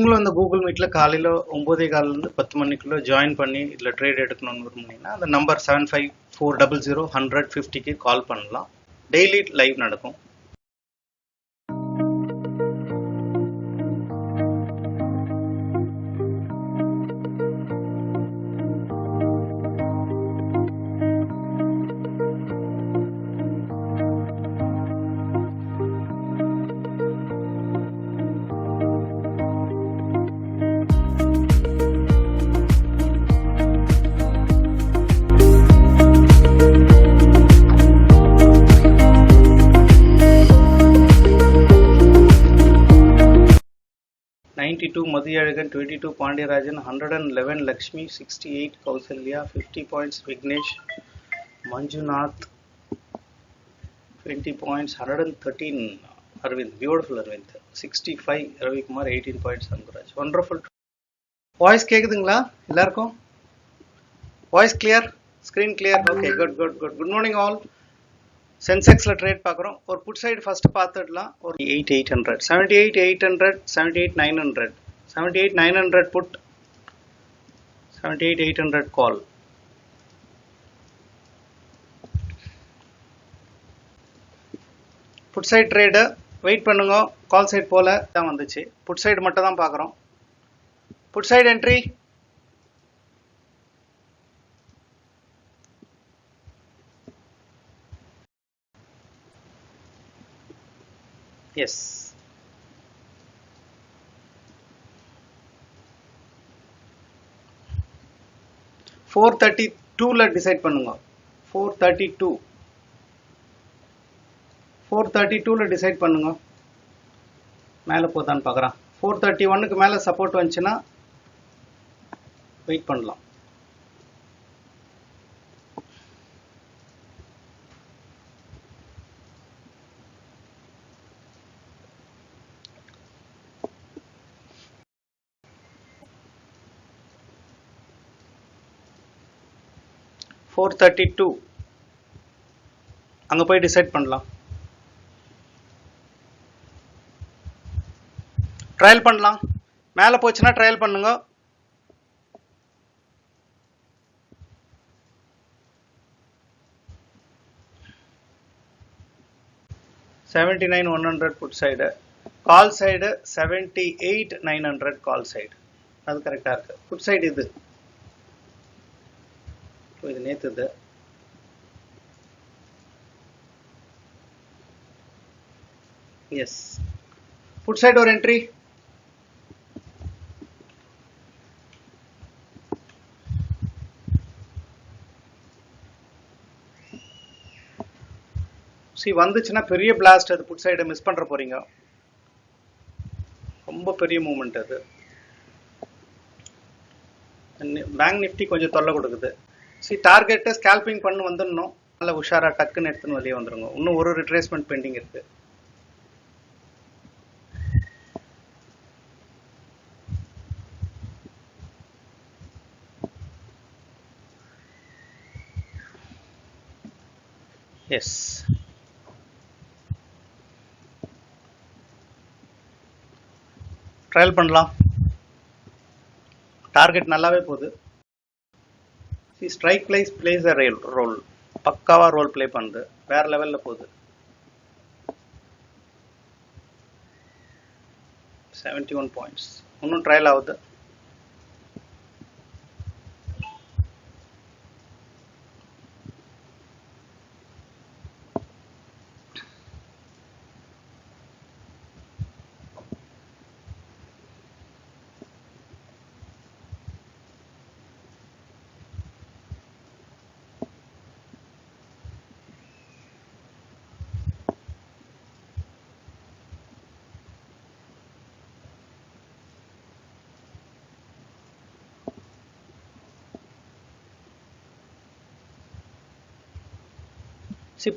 நீங்களும் அந்த கூகுள் மீட்ல காலையில் 9:15 10 மணிக்குள்ளே ஜாயின் பண்ணி இதில் ட்ரேட் எடுக்கணும்னு விரும்புனீங்கன்னா அந்த நம்பர் 7540010050க்கு கால் பண்ணலாம். டெய்லி லைவ் நடக்கும். Madhyagan, 22 Pandirajan, 111 Lakshmi, 68 Kausalya, 50 points Vignesh, Manjunath, 20 points, 113 Arvind, beautiful Arvind, 65 Ravi Kumar, 18 points Ankuraj, wonderful. Voice கேக்குதுங்களா எல்லாருக்கும்? Voice clear? Screen clear? Okay, good morning all. சென்செக்ஸில் ட்ரேட் பார்க்குறோம். ஒரு புட் சைடு ஃபஸ்ட்டு பார்த்துடலாம். ஒரு 800 78 900 78 900 put 78 800 கால். Put side trade wait பண்ணுங்க. Call side போல தான் வந்துச்சு. புட் சைடு மட்டும் தான் பார்க்குறோம். புட் சைடு என்ட்ரி எஸ் 432ல டிசைட் பண்ணுங்க. 432ல டிசைட் பண்ணுங்க. மேலே போதான்னு பார்க்குறான். 431க்கு மேலே சப்போர்ட் வந்துச்சுன்னா வெயிட் பண்ணலாம். $432 அங்கே போய் டிசைட் பண்ணலாம். ட்ரையல் பண்ணலாம். மேலே போச்சுன்னா ட்ரையல் பண்ணுங்க. $79,100 put side. Call side 78,900 call side. அது கரெக்டாக இருக்கு. புட் சைடு இது இது நேத்துது. எஸ் புட் சைடு ஒரு என்ட்ரி. வந்துச்சுன்னா பெரிய பிளாஸ்ட். அது புட் சைடு மிஸ் பண்ற போறீங்க. ரொம்ப பெரிய மூவ்மெண்ட் அது. பேங்க் நிஃப்டி கொஞ்சம் தொல்லை கொடுக்குது. டார்கெட்டை ஸ்கேல்பிங் பண்ணு வந்துடணும். நல்ல உஷாரா டக்குன்னு எடுத்துன்னு வெளியே வந்துருங்க. இன்னும் ஒரு ரிட்ரேஸ்மெண்ட் பெண்டிங் இருக்கு. எஸ் ட்ரையல் பண்ணலாம். டார்கெட் நல்லாவே போகுது. Strike plays a role. பக்காவா ரோல் பிளே பண்ணுது. வேற லெவல்ல போகுது. 71 பாயிண்ட்ஸ். இன்னும் ட்ரையல் ஆகுது.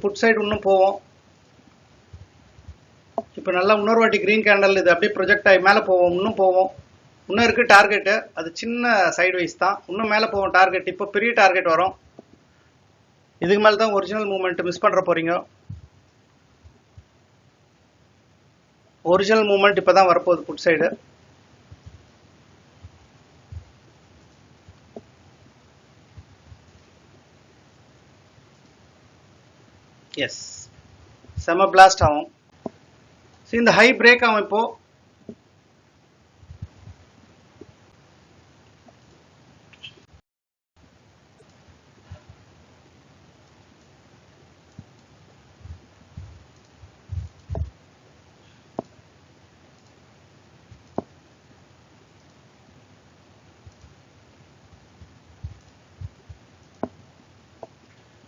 புட் சைடு இன்னும் போவோம். இப்போ நல்லா இன்னொரு வாட்டி கிரீன் கேண்டல் இது அப்படியே ப்ரொஜெக்ட் ஆகி மேலே போவோம். இன்னும் போவோம். இன்னும் இருக்குது டார்கெட்டு. அது சின்ன சைடு வைஸ் தான். இன்னும் மேலே போவோம் டார்கெட். இப்போ பெரிய டார்கெட் வரும். இதுக்கு மேலே தான் ஒரிஜினல் மூவ்மெண்ட் மிஸ் பண்ணுற போகிறீங்க. ஒரிஜினல் மூவ்மெண்ட் இப்போ தான் வரப்போகுது புட் சைடு. எஸ் செம பிளாஸ்ட் ஆகும். சரி, இந்த ஹை பிரேக் ஆகும். இப்போ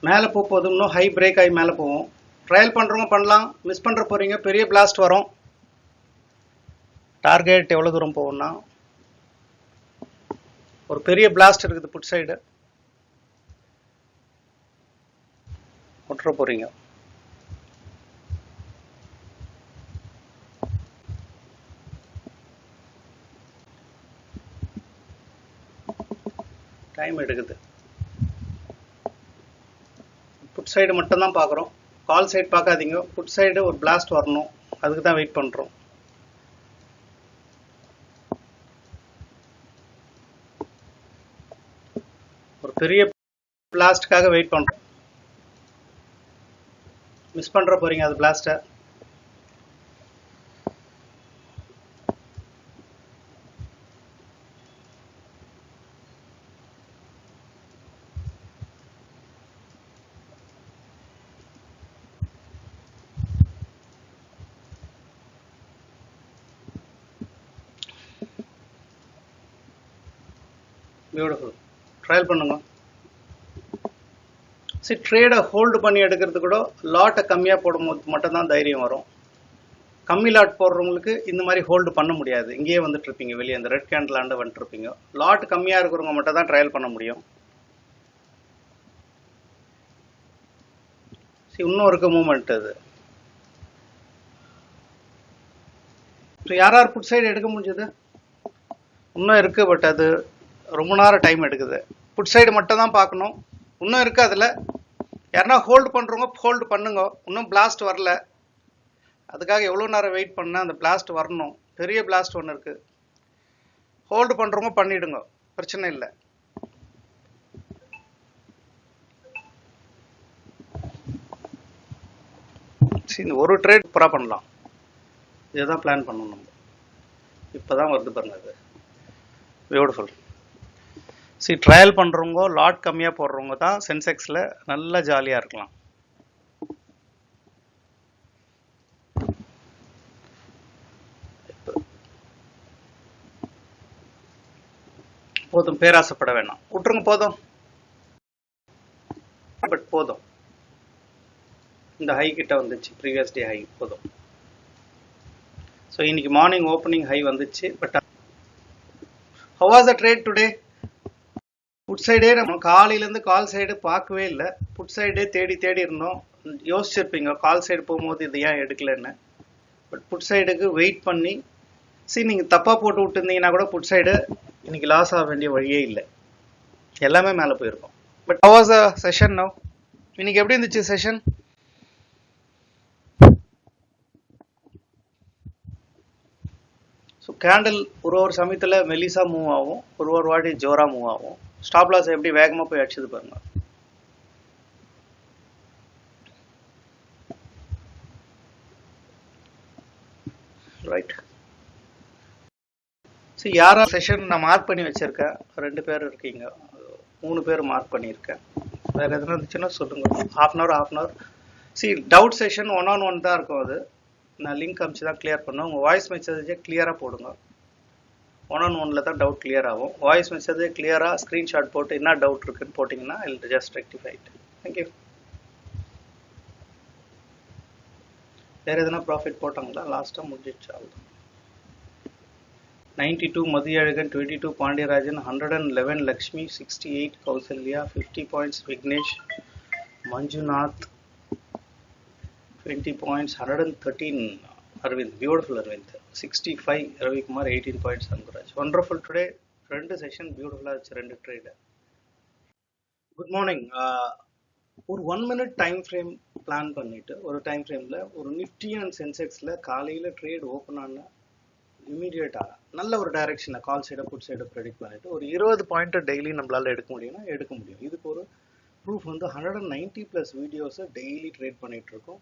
மேலே போகுது. இன்னும் ஹை பிரேக் ஆகி மேலே போவோம். ட்ரையல் பண்ணுறவங்க பண்ணலாம், மிஸ் பண்ணுற போகிறீங்க. பெரிய பிளாஸ்ட் வரும். டார்கெட் எவ்வளோ தூரம் போகும்னா, ஒரு பெரிய பிளாஸ்ட் இருக்குது புட் சைடு, விட்டுற போகிறீங்க. டைம் எடுக்குது. புட் சைடு மட்டும்தான் பார்க்குறோம், கால் சைடு பார்க்காதீங்க. புட் சைடு ஒரு பிளாஸ்ட் வரணும், அதுக்கு தான் வெயிட் பண்ணுறோம். ஒரு பெரிய பிளாஸ்ட்காக வெயிட் பண்ணுறோம். மிஸ் பண்ணுற போகிறீங்க அது பிளாஸ்ட்டை. பியூட்டிஃபுல். ட்ரையல் பண்ணுங்க. சரி, ட்ரேடை ஹோல்டு பண்ணி எடுக்கிறது கூட லாட்டை கம்மியாக போடும்போது மட்டும்தான் தைரியம் வரும். கம்மி லாட் போடுறவங்களுக்கு இந்த மாதிரி ஹோல்டு பண்ண முடியாது. இங்கேயே வந்துட்டு இருப்பீங்க, வெளியே அந்த ரெட் கேண்டில் ஆண்டு வந்துட்டு இருப்பீங்க. லாட் கம்மியாக இருக்கிறவங்க மட்டும் தான் ட்ரையல் பண்ண முடியும். சரி, இன்னும் இருக்க மூமெண்ட் அது. யார் புட் சைடு எடுக்க முடிஞ்சது? இன்னும் இருக்கு, பட் அது ரொம்ப நேரம் டைம் எடுக்குது. புட் சைடு மட்டும் தான் பார்க்கணும். இன்னும் இருக்கு. அதில் யாருன்னா ஹோல்டு பண்ணுறவங்க ஹோல்டு பண்ணுங்க. இன்னும் பிளாஸ்ட் வரல, அதுக்காக எவ்வளோ நேரம் வெயிட் பண்ண, அந்த பிளாஸ்ட் வரணும். பெரிய பிளாஸ்ட் ஒன்று இருக்கு. ஹோல்டு பண்ணுறவங்க பண்ணிடுங்க, பிரச்சனை இல்லை. சரி, ஒரு ட்ரேட் சூப்பராக பண்ணலாம். இதுதான் பிளான் பண்ணணும் நம்ம. இப்போ தான் வருது பாருங்க, அது பியூட்டிஃபுல். சரி, ட்ரையல் பண்ணுறவங்க லாட் கம்மியாக போடுறவங்க தான் சென்செக்ஸில் நல்லா ஜாலியாக இருக்கலாம். போதும், பேராசைப்பட வேணாம், விட்டுருங்க. போதும், பட் போதும். இந்த ஹை கிட்ட வந்துச்சு, ப்ரீவியஸ் டே ஹை. போதும். ஸோ இன்னைக்கு மார்னிங் ஓப்பனிங் ஹை வந்துச்சு. But how was the trade today? Put சைடே நம்ம காலையிலேருந்து கால் சைடு பார்க்கவே இல்லை. புட் சைடே தேடி தேடி இருந்தோம். யோசிச்சிருப்பீங்க கால் சைடு போகும்போது இது ஏன் எடுக்கலன்னு. பட் புட் சைடுக்கு வெயிட் பண்ணி, சரி, நீங்கள் தப்பாக போட்டு விட்டுருந்தீங்கன்னா கூட புட் சைடு இன்னைக்கு லாஸ் ஆக வேண்டிய வழியே இல்லை, எல்லாமே மேலே போயிருக்கும். But how was the session now? இன்னைக்கு எப்படி இருந்துச்சு செஷன்? ஸோ கேண்டில் ஒரு சமயத்தில் மெலிசா மூவ் ஆகும், ஒரு வாட்டி ஜோரா மூவ் ஆகும். ஸ்டாப் லாஸ் எப்படி வேகமாக போய் அடிச்சது பாருங்க. ரைட். சரி, யாரா செஷன் நான் மார்க் பண்ணி வச்சிருக்கேன். 2 பேர் இருக்கீங்க, 3 பேர் மார்க் பண்ணியிருக்கேன். வேற எதுனா இருந்துச்சுன்னா சொல்லுங்க. Half an hour. சரி, டவுட் செஷன் 1-on-1 தான் இருக்கும். அது நான் லிங்க் அனுப்பிச்சு தான் கிளியர் பண்ணுவேன். உங்கள் வாய்ஸ் மெசேஜை கிளியராக போடுங்க. 1-on-1 தான் டவுட் கிளியர் ஆகும். வாய்ஸ் மெசேஜை கிளியராக ஸ்க்ரீன்ஷாட் போட்டு என்ன டவுட் இருக்குன்னு போட்டிங்கன்னா I will just rectify it. Thank you. வேறு எதுனா ப்ராஃபிட் போட்டாங்களா? லாஸ்ட்டாக முடிஞ்சிடுச்சு. 92 Mathiyazhagan, 22 Pandiyarajan, 111 Lakshmi, 68 Kausalya, 50 points Vignesh, Manjunath 20 points, 113 Aravind, beautiful Aravind, 65 Ravikumar, 18 points Anguraj. Wonderful today. 2 session பியூட்டிஃபுல்லாக இருந்துச்சு, 2 ட்ரேடு. Good morning. ஒரு 1 minute டைம் ஃப்ரேம் பிளான் பண்ணிட்டு, ஒரு டைம் ஃப்ரேமில் ஒரு நிஃப்டி அண்ட் சென்செக்ஸில் காலையில் ட்ரேட் ஓப்பன் ஆன இமீடியட்டாக நல்ல ஒரு டைரக்ஷனில் கால் சைடை புட் சைடை ப்ரெடிக்ட் பண்ணிட்டு ஒரு 20 பாயிண்ட் டெய்லி நம்மளால எடுக்க முடியும்னா எடுக்க முடியும். இதுக்கு ஒரு ப்ரூஃப் வந்து 190 ப்ளஸ் வீடியோஸை டெய்லி ட்ரேட் பண்ணிகிட்டு இருக்கோம்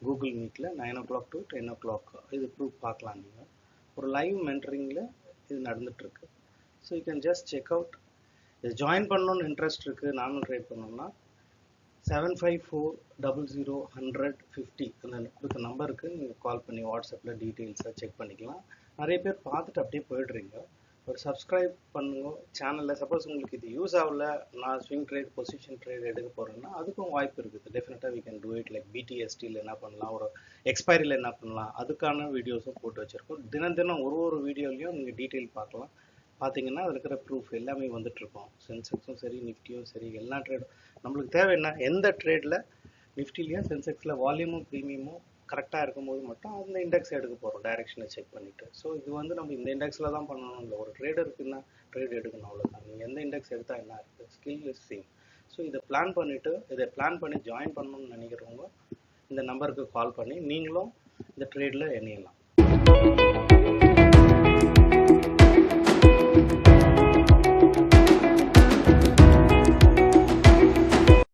கூகுள் மீட்டில் 9 o'clock to 10 o'clock. இது ப்ரூஃப் பார்க்கலாம் நீங்கள். ஒரு லைவ் மென்டரிங்கில் இது நடந்துகிட்ருக்கு. So you can just check out. இது ஜாயின் பண்ணணுன்னு இன்ட்ரெஸ்ட் இருக்குது, நானும் ட்ரேட் பண்ணோம்னா 7540010050 அந்த கொடுத்த நம்பருக்கு நீங்கள் கால் பண்ணி வாட்ஸ்அப்பில் டீட்டெயில்ஸாக செக் பண்ணிக்கலாம். நிறைய பேர் பார்த்துட்டு அப்படியே போயிடுறீங்க. ஒரு சப்ஸ்கிரைப் பண்ணுங்க சேனலில். சப்போஸ் உங்களுக்கு இது யூஸ் ஆகல, நான் ஸ்விங் ட்ரேட் பொசிஷன் ட்ரேட் எடுக்க போகிறேன்னா அதுக்கும் வாய்ப்பு இருக்குது. டெஃபினட்டாக we can do it. Like பிடிஎஸ்டியில் என்ன பண்ணலாம், ஒரு எக்ஸ்பைரியில் என்ன பண்ணலாம், அதுக்கான வீடியோஸும் போட்டு வச்சுருக்கோம். தினம் ஒரு வீடியோலையும் நீங்கள் டீட்டெயில் பார்க்கலாம். பார்த்தீங்கன்னா அதில் இருக்கிற ப்ரூஃப் எல்லாமே வந்துட்டுருக்கோம். சென்செக்ஸும் சரி, நிஃப்டியும் சரி, எல்லா ட்ரேடும் நம்மளுக்கு தேவை என்ன, எந்த ட்ரேடில் நிஃப்டிலையும் சென்செக்ஸில் வால்யூமும் ப்ரீமியமும் கரெக்டாக இருக்கும்போது மட்டும் அந்த இண்டெக்ஸ் எடுக்க போகிறோம், டைரெக்ஷனை செக் பண்ணிவிட்டு. ஸோ இது வந்து நம்ம இந்த இண்டெக்ஸில் தான் பண்ணணும் இல்லை, ஒரு ட்ரேடருக்குன்னா ட்ரேட் எடுக்கணும், அவ்வளோதான். நீங்கள் எந்த இண்டெக்ஸ் எடுத்தால் என்ன இருக்குது, ஸ்கில் இஸ் சேம். ஸோ இதை பிளான் பண்ணி ஜாயின் பண்ணணும்னு நினைக்கிறவங்க இந்த நம்பருக்கு கால் பண்ணி நீங்களும் இந்த ட்ரேடில் இணையலாம்.